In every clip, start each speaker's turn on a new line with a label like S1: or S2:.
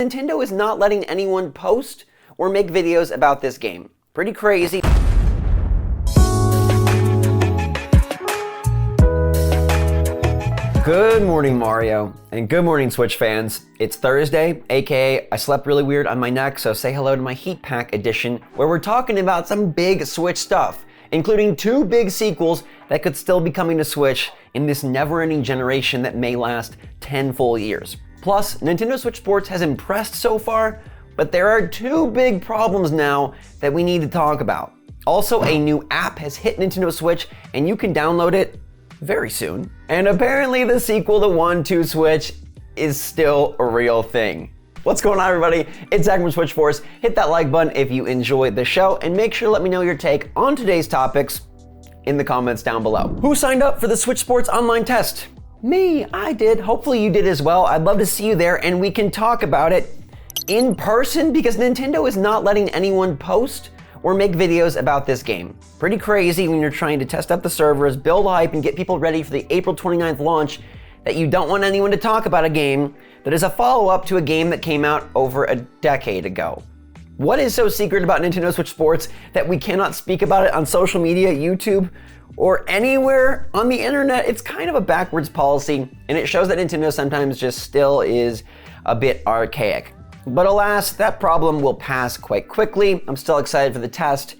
S1: Nintendo is not letting anyone post or make videos about this game. Pretty crazy. Good morning, Mario, and good morning, Switch fans. It's Thursday, aka I slept really weird on my neck, so say hello to my Heat Pack edition, where we're talking about some big Switch stuff, including two big sequels that could still be coming to Switch in this never-ending generation that may last 10 full years. Plus, Nintendo Switch Sports has impressed so far, but there are two big problems now that we need to talk about. Also, a new app has hit Nintendo Switch, and you can download it very soon. And apparently the sequel to 1-2 Switch is still a real thing. What's going on, everybody? It's Zach from SwitchForce. Hit that like button if you enjoyed the show, and make sure to let me know your take on today's topics in the comments down below. Who signed up for the Switch Sports online test? Me, I did. Hopefully you did as well. I'd love to see you there and we can talk about it in person because Nintendo is not letting anyone post or make videos about this game. Pretty crazy when you're trying to test out the servers, build hype, and get people ready for the April 29th launch that you don't want anyone to talk about a game that is a follow-up to a game that came out over a decade ago. What is so secret about Nintendo Switch Sports that we cannot speak about it on social media, YouTube, or anywhere on the internet? It's kind of a backwards policy, and it shows that Nintendo sometimes just still is a bit archaic. But alas, that problem will pass quite quickly. I'm still excited for the test,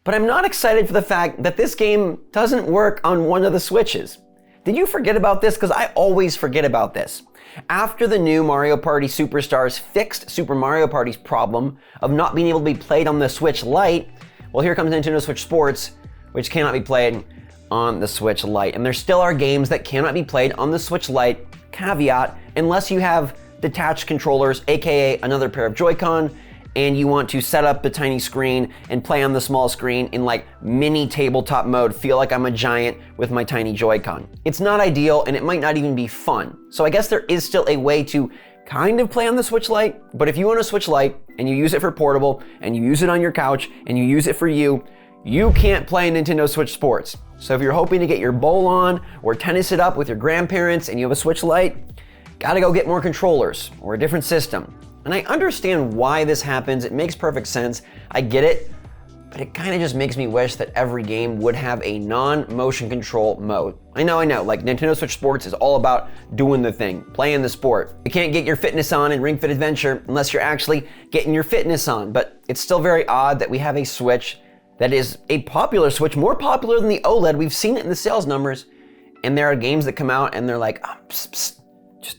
S1: but I'm not excited for the fact that this game doesn't work on one of the Switches. Did you forget about this? Because I always forget about this. After the new Mario Party Superstars fixed Super Mario Party's problem of not being able to be played on the Switch Lite, well, here comes Nintendo Switch Sports, which cannot be played on the Switch Lite. And there still are games that cannot be played on the Switch Lite, caveat, unless you have detached controllers, aka another pair of Joy-Con, and you want to set up the tiny screen and play on the small screen in like mini tabletop mode, feel like I'm a giant with my tiny Joy-Con. It's not ideal and it might not even be fun. So I guess there is still a way to kind of play on the Switch Lite, but if you own a Switch Lite and you use it for portable and you use it on your couch and you use it for you can't play Nintendo Switch Sports. So if you're hoping to get your bowl on or tennis it up with your grandparents and you have a Switch Lite, gotta go get more controllers or a different system. And I understand why this happens. It makes perfect sense. I get it, but it kind of just makes me wish that every game would have a non-motion control mode. I know, like Nintendo Switch Sports is all about doing the thing, playing the sport. You can't get your fitness on in Ring Fit Adventure unless you're actually getting your fitness on, but it's still very odd that we have a Switch that is a popular Switch, more popular than the OLED. We've seen it in the sales numbers, and there are games that come out and they're like, just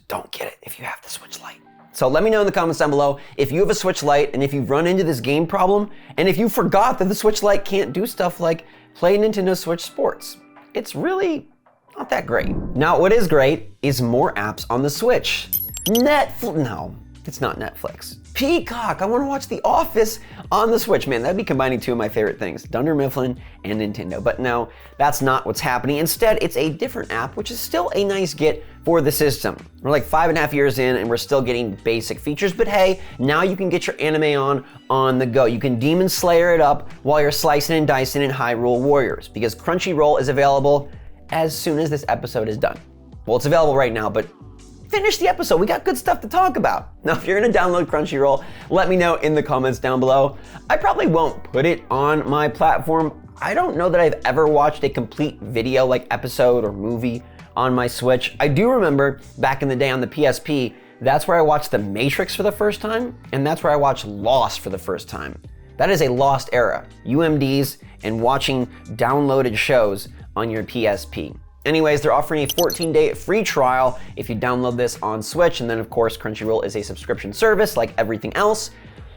S1: don't get it if you have the Switch Lite. So let me know in the comments down below if you have a Switch Lite and if you've run into this game problem and if you forgot that the Switch Lite can't do stuff like play Nintendo Switch Sports. It's really not that great. Now, what is great is more apps on the Switch. No, it's not Netflix. Peacock, I want to watch The Office on the Switch. Man, that'd be combining two of my favorite things, Dunder Mifflin and Nintendo. But no, that's not what's happening. Instead, it's a different app, which is still a nice get for the system. We're like 5.5 years in and we're still getting basic features, but hey, now you can get your anime on the go. You can Demon Slayer it up while you're slicing and dicing in Hyrule Warriors, because Crunchyroll is available as soon as this episode is done. Well, it's available right now, but finish the episode. We got good stuff to talk about. Now, if you're gonna download Crunchyroll, let me know in the comments down below. I probably won't put it on my platform. I don't know that I've ever watched a complete video, like episode or movie, on my Switch. I do remember back in the day on the PSP, that's where I watched The Matrix for the first time, and that's where I watched Lost for the first time. That is a lost era. UMDs and watching downloaded shows on your PSP. Anyways, they're offering a 14-day free trial if you download this on Switch, and then of course Crunchyroll is a subscription service like everything else.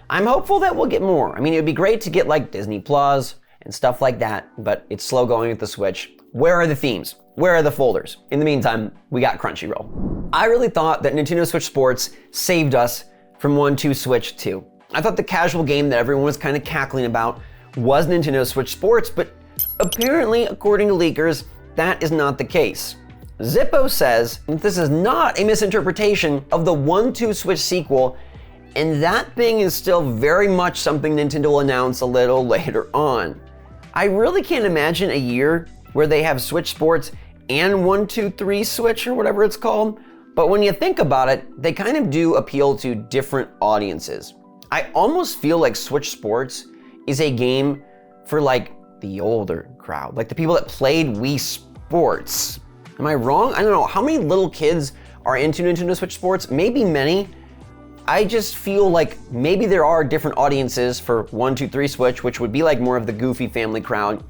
S1: I'm hopeful that we'll get more. I mean, it would be great to get like Disney Plus and stuff like that, but it's slow going with the Switch. Where are the themes? Where are the folders? In the meantime, we got Crunchyroll. I really thought that Nintendo Switch Sports saved us from 1-2 Switch 2. I thought the casual game that everyone was kind of cackling about was Nintendo Switch Sports, but apparently, according to leakers, that is not the case. Zippo says that this is not a misinterpretation of the 1-2 Switch sequel, and that thing is still very much something Nintendo will announce a little later on. I really can't imagine a year where they have Switch Sports and 1-2-3 Switch or whatever it's called But when you think about it, they kind of do appeal to different audiences. I almost feel like Switch Sports is a game for like the older crowd, like the people that played Wii Sports. Am I wrong? I don't know. How many little kids are into Nintendo Switch Sports? Maybe many. I just feel like maybe there are different audiences for 1, 2, 3 Switch, which would be like more of the goofy family crowd.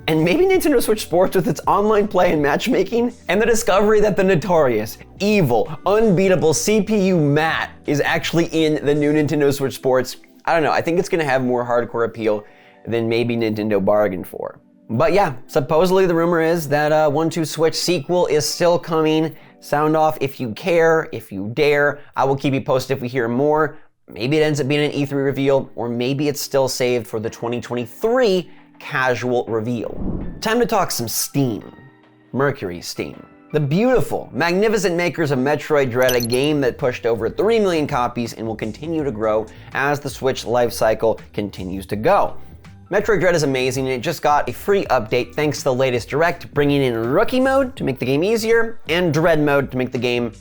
S1: And maybe Nintendo Switch Sports with its online play and matchmaking, and the discovery that the notorious, evil, unbeatable CPU Matt is actually in the new Nintendo Switch Sports. I don't know, I think it's gonna have more hardcore appeal than maybe Nintendo bargained for. But yeah, supposedly the rumor is that 1-2 Switch sequel is still coming. Sound off if you care, if you dare. I will keep you posted if we hear more. Maybe it ends up being an E3 reveal, or maybe it's still saved for the 2023 casual reveal. Time to talk some Steam. Mercury Steam. The beautiful, magnificent makers of Metroid Dread, a game that pushed over 3 million copies and will continue to grow as the Switch life cycle continues to go. Metroid Dread is amazing, and it just got a free update thanks to the latest Direct, bringing in Rookie Mode to make the game easier, and Dread Mode to make the game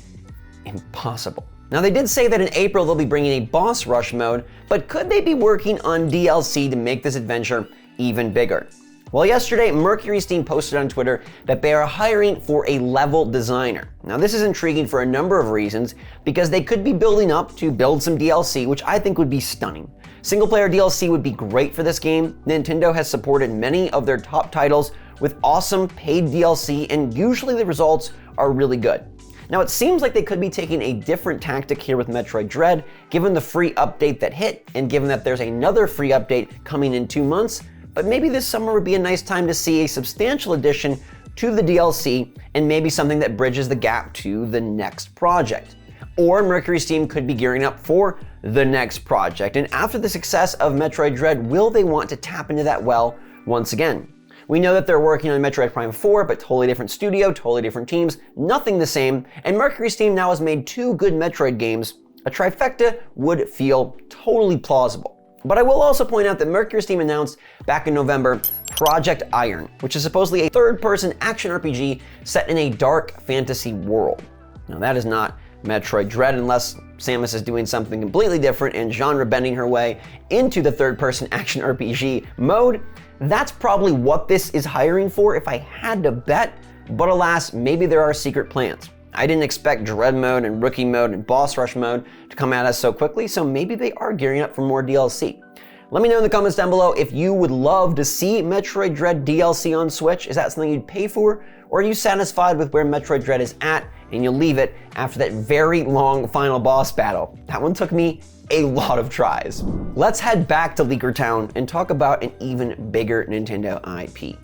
S1: impossible. Now they did say that in April they'll be bringing a Boss Rush Mode, but could they be working on DLC to make this adventure even bigger? Well, yesterday, Mercury Steam posted on Twitter that they are hiring for a level designer. Now this is intriguing for a number of reasons, because they could be building up to build some DLC, which I think would be stunning. Single-player DLC would be great for this game. Nintendo has supported many of their top titles with awesome paid DLC, and usually the results are really good. Now it seems like they could be taking a different tactic here with Metroid Dread, given the free update that hit, and given that there's another free update coming in 2 months, but maybe this summer would be a nice time to see a substantial addition to the DLC, and maybe something that bridges the gap to the next project. Or Mercury Steam could be gearing up for the next project, and after the success of Metroid Dread, will they want to tap into that well once again? We know that they're working on Metroid Prime 4, but totally different studio, totally different teams, nothing the same, and Mercury Steam now has made 2 good Metroid games. A trifecta would feel totally plausible. But I will also point out that Mercury Steam announced back in November Project Iron, which is supposedly a third-person action RPG set in a dark fantasy world. Now that is not Metroid Dread, unless Samus is doing something completely different and genre bending her way into the third-person action RPG mode. That's probably what this is hiring for if I had to bet, but alas, maybe there are secret plans. I didn't expect Dread Mode and Rookie Mode and Boss Rush Mode to come at us so quickly, so maybe they are gearing up for more DLC. Let me know in the comments down below if you would love to see Metroid Dread DLC on Switch. Is that something you'd pay for? Or are you satisfied with where Metroid Dread is at and you'll leave it after that very long final boss battle? That one took me a lot of tries. Let's head back to Leaker Town and talk about an even bigger Nintendo IP.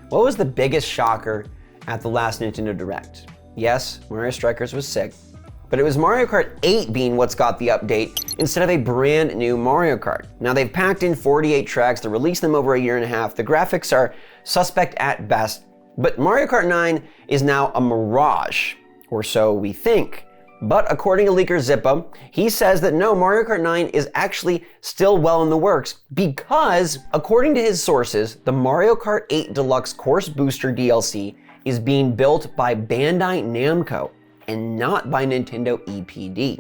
S1: What was the biggest shocker at the last Nintendo Direct? Yes, Mario Strikers was sick, but it was Mario Kart 8 being what's got the update instead of a brand new Mario Kart. Now they've packed in 48 tracks, they released them over a year and a half, the graphics are suspect at best, but Mario Kart 9 is now a mirage, or so we think. But according to leaker Zippo, he says that no, Mario Kart 9 is actually still well in the works because, according to his sources, the Mario Kart 8 Deluxe Course Booster DLC is being built by Bandai Namco and not by Nintendo EPD.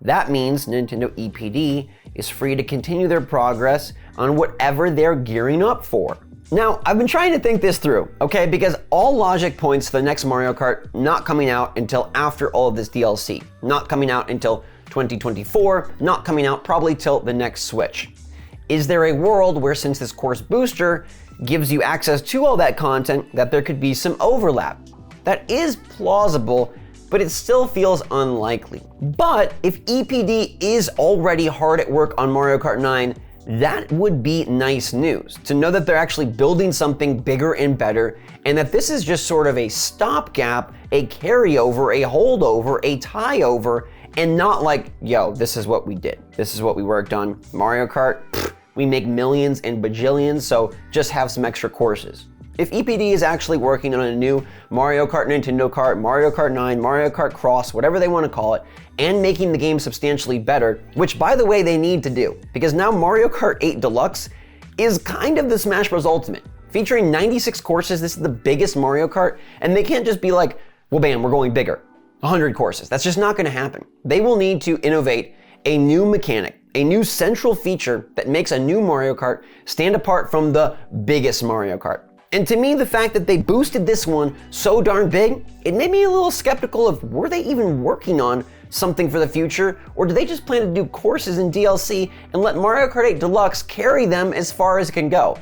S1: That means Nintendo EPD is free to continue their progress on whatever they're gearing up for. Now, I've been trying to think this through, okay, because all logic points to the next Mario Kart not coming out until after all of this DLC, not coming out until 2024, not coming out probably till the next Switch. Is there a world where, since this course booster gives you access to all that content, that there could be some overlap? That is plausible, but it still feels unlikely. But if EPD is already hard at work on Mario Kart 9, that would be nice news, to know that they're actually building something bigger and better, and that this is just sort of a stopgap, a carryover, a holdover, a tie-over, and not like, yo, this is what we did. This is what we worked on. Mario Kart, we make millions and bajillions, so just have some extra courses. If EPD is actually working on a new Mario Kart, Nintendo Kart, Mario Kart 9, Mario Kart Cross, whatever they want to call it, and making the game substantially better, which by the way they need to do, because now Mario Kart 8 Deluxe is kind of the Smash Bros. Ultimate. Featuring 96 courses, this is the biggest Mario Kart, and they can't just be like, well bam, we're going bigger. 100 courses. That's just not gonna happen. They will need to innovate a new mechanic, a new central feature that makes a new Mario Kart stand apart from the biggest Mario Kart. And to me, the fact that they boosted this one so darn big, it made me a little skeptical of, were they even working on something for the future, or do they just plan to do courses in DLC and let Mario Kart 8 Deluxe carry them as far as it can go?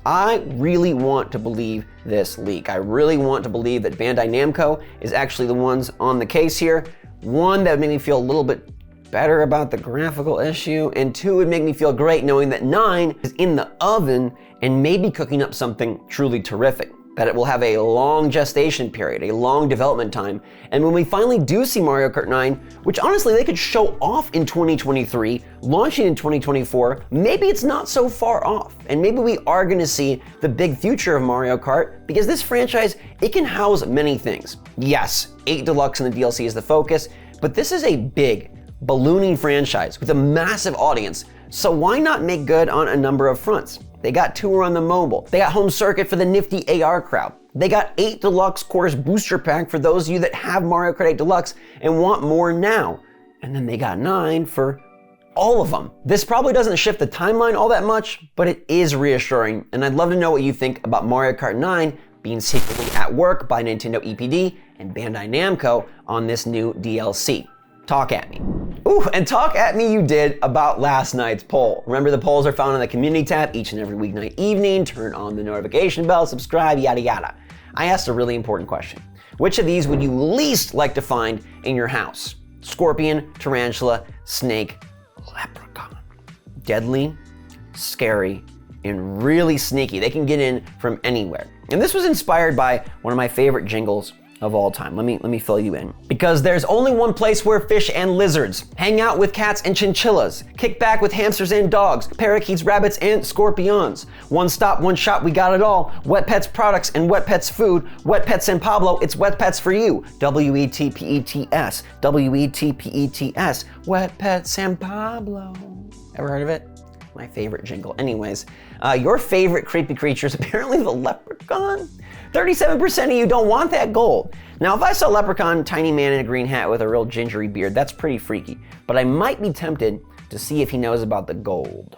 S1: I really want to believe this leak. I really want to believe that Bandai Namco is actually the ones on the case here. One, that would make me feel a little bit better about the graphical issue, and two, would make me feel great knowing that 9 is in the oven and maybe cooking up something truly terrific. That it will have a long gestation period, a long development time, and when we finally do see Mario Kart 9, which honestly they could show off in 2023, launching in 2024, maybe it's not so far off, and maybe we are gonna see the big future of Mario Kart, because this franchise, it can house many things. Yes, 8 Deluxe and the DLC is the focus, but this is a big, ballooning franchise with a massive audience, so why not make good on a number of fronts? They got Tour on the mobile. They got Home Circuit for the nifty AR crowd. They got 8 Deluxe Course Booster Pack for those of you that have Mario Kart 8 Deluxe and want more now. And then they got 9 for all of them. This probably doesn't shift the timeline all that much, but it is reassuring, and I'd love to know what you think about Mario Kart 9 being secretly at work by Nintendo EPD and Bandai Namco on this new DLC. Talk at me. Ooh, and talk at me you did about last night's poll. Remember, the polls are found in the community tab each and every weeknight evening. Turn on the notification bell, subscribe, yada yada. I asked a really important question. Which of these would you least like to find in your house? Scorpion, tarantula, snake, leprechaun. Deadly, scary, and really sneaky. They can get in from anywhere. And this was inspired by one of my favorite jingles of all time. Let me fill you in. Because there's only one place where fish and lizards hang out with cats and chinchillas, kick back with hamsters and dogs, parakeets, rabbits, and scorpions. One stop, one shop, we got it all. Wet Pets products and Wet Pets food. Wet Pets and Pablo, it's Wet Pets for you. WETPETS, WETPETS, Wet Pets and Pablo. Ever heard of it? My favorite jingle. Anyways, your favorite creepy creature is apparently the leprechaun. 37% of you don't want that gold. Now, if I saw a leprechaun, tiny man in a green hat with a real gingery beard, that's pretty freaky. But I might be tempted to see if he knows about the gold.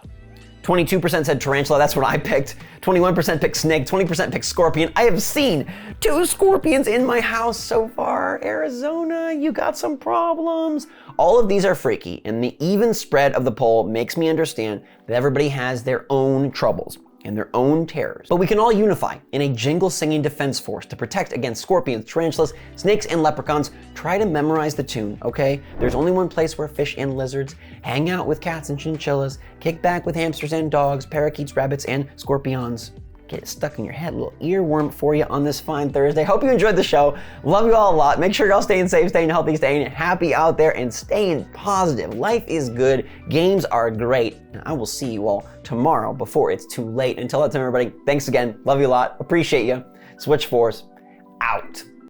S1: 22% said tarantula, that's what I picked. 21% picked snake, 20% picked scorpion. I have seen 2 scorpions in my house so far. Arizona, you got some problems. All of these are freaky, and the even spread of the poll makes me understand that everybody has their own troubles and their own terrors. But we can all unify in a jingle-singing defense force to protect against scorpions, tarantulas, snakes, and leprechauns. Try to memorize the tune, okay? There's only one place where fish and lizards hang out with cats and chinchillas, kick back with hamsters and dogs, parakeets, rabbits, and scorpions. Get it stuck in your head, a little earworm for you on this fine Thursday. Hope you enjoyed the show. Love you all a lot. Make sure you're all staying safe, staying healthy, staying happy out there, and staying positive. Life is good. Games are great. And I will see you all tomorrow before it's too late. Until that time, everybody, thanks again. Love you a lot. Appreciate you. SwitchForce out.